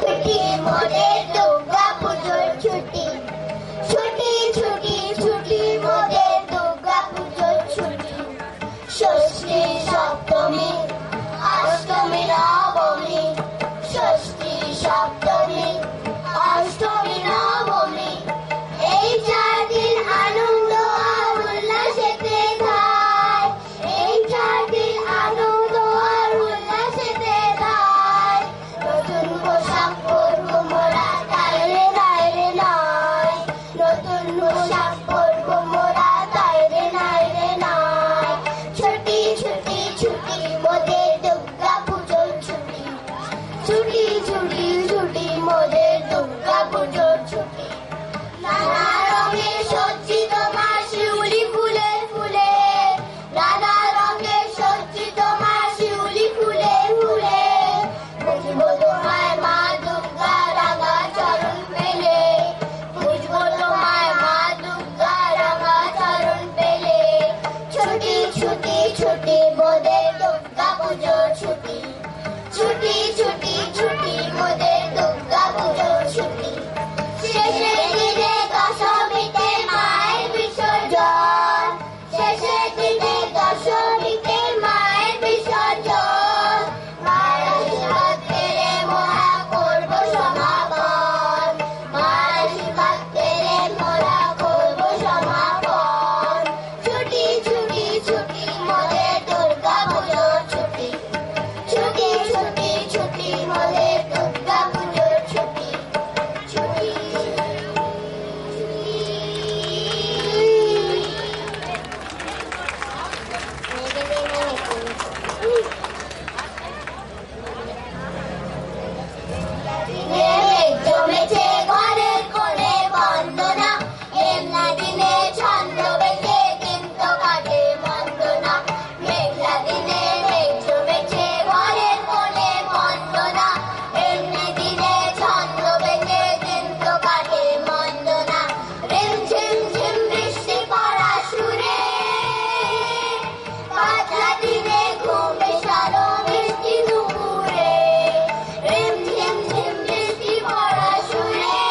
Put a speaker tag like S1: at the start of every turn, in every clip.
S1: ছুটি মোদের দুর্গা পুজোর ছুটি, ছুটি ছুটি ছুটি মোদের দুর্গা পুজোর ছুটি। ষষ্ঠী সপ্তমী অষ্টমী নবমী, ষষ্ঠী সপ্তমী অষ্টমী নবমী, এই 4 দিন আনন্দ আর উল্লাসেতে ধায়, এই 4 দিন আনন্দ আর উল্লাসেতে ধায়। নতুন পোশাক পরবো মোরা তাই রে নাই রে নাই, নতুন পোশাক পরবো মোরা তাই রে নাই রে নাই। ছুটি ছুটি ছুটি মোদের দুর্গা পুজোর ছুটি, ছুটি ছুটি ছুটি মোদের দুর্গা পুজোর ছুটি। নানা রঙে সজ্জিত মা শিউলি ফুলে ফুলে, নানা রঙে সজ্জিত মা শিউলি ফুলে ফুলে, বুঝবো তোমায় মা দুর্গা রাঙা চরণ পেলে, বুঝবো তোমায় মা দুর্গা রাঙা চরণ পেলে। ছুটি ছুটি ছুটি মোদের দুর্গা পুজোর ছুটি, ছুটি ছুটি ছুটি মোদের দুর্গা পুজোর ছুটি। শেষের দিনে দশমীতে মায়ের বিসর্জন, শেষের দিনে দশমীতে মায়ের বিসর্জন, মায়ের আশীর্বাদ পেলে মোরা করবো সমাপন, মায়ের আশীর্বাদ পেলে মোরা করবো সমাপন। ছুটি ছুটি ছুটি মোদের দুর্গা পুজোর ছুটি, ছুটি ছুটি ছুটি মোদের দুর্গা পুজোর ছুটি, ছুটি। জমেছে ঘরের কোণে বন্দনা, এমনা দিনে ছন্দ বেঁধে দিন তো কাটে মন্দ না। মেঘলা দিনে মেঘ জমেছে ঘরের কোণে বন্দনা, এমনি দিনে ছন্দ বেঁধে দিন তো কাটে মন্দ না। রিম ঝিম ঝিম বৃষ্টি পড়া সুরে, পাতলা দিনে ঘুম মেশানো মিষ্টি দুপুরে, রিম ঝিম ঝিম বৃষ্টি পড়া সুরে,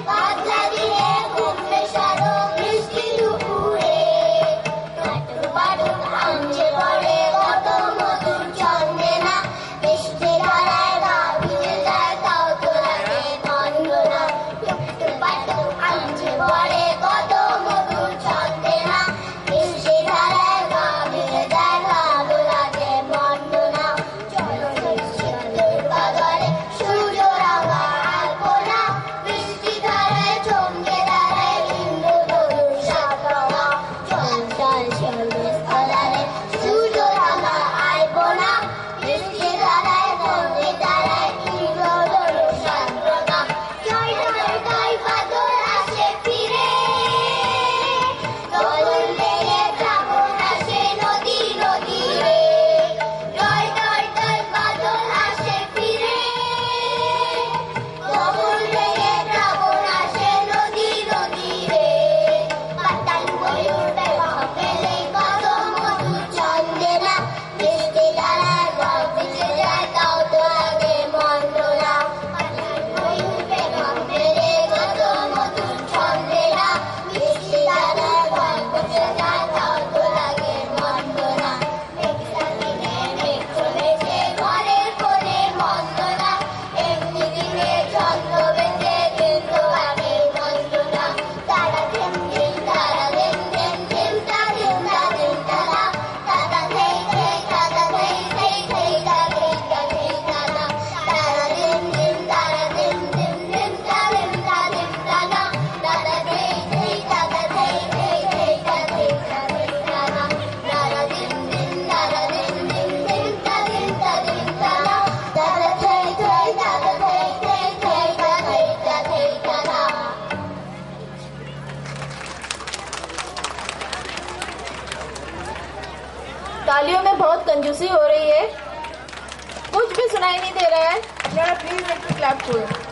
S1: পাতলা দিনে ঘুম মেশানো মিষ্টি দুপুরে। কাটুন বাটুন আঞ্চে পড়ে কত মধুর ছন্দে না, বৃষ্টি ধারায় গা ভিজে যায় তাও তো লাগে মন্দ না। কাটুন বাটুন আঞ্চে পড়ে কত মধুর ছন্দে না, বৃষ্টি ধারায় গা ভিজে যায় তাও লাগে মন্দ না। চলো দুর্গা ঘরে সূর্য রাঙা আলপনা, বৃষ্টি ধারায় চমকে দাঁড়ায় ইন্দ্র ধনুর সাত রঙা। চল চল সূর্যস্থানে সূর্য রাঙা আলপনা, বৃষ্টি ধারায় চমকে দাঁড়ায় ইন্দ্র ধনুর সাত রঙা। জয় জয় জয় বাদল আসে ফিরে, দোল বেয়ে শ্রাবণ আসে নদী নদী রে। জয় জয় জয় বাদল আসে ফিরে, দোল বেয়ে শ্রাবণ আসে নদী নদী রে। পাতাল ময়ূর বেগম পেলে কত মধুর ছন্দে না, বৃষ্টি ধারায় গা ভিজে যায় তাও তো লাগে মন্দ না। পাতাল ময়ূর বেগম পেলে কত মধুর ছন্দে না, বৃষ্টি ধারায় গা ভিজে যায় তাও তো লাগে মন্দ না। মেঘলা দিনে মেঘ জমেছে ঘরের কোণে মন্দ না, এমনি দিনে ছন্দ বেঁধে দিন তো কাটে মন্দ না। তারা ধিম ধিম তারা ধিম ধিম ধিম তা ধিম তা ধিম তারা, তারা ধেই ধেই তারা ধেই ধেই ধেই তা ধেই তা ধেই তারা, তারা ধিম ধিম তারা ধিম ধিম ধিম তা ধিম তা ধিম তারা, তারা ধেই ধেই তারা ধেই ধেই ধেই তা ধেই তা ধেই তারা, তারা ধিম ধিম তারা ধিম ধিম ধিম তা ধিম তা ধিম তারা, তারা ধেই ধেই তারা ধেই ধেই ধেই তা ধেই তা ধেই তারা।
S2: तालियों में बहुत कंजूसी हो रही है, कुछ भी सुनाई नहीं दे रहा है।
S3: प्लीज एक क्लैप करो।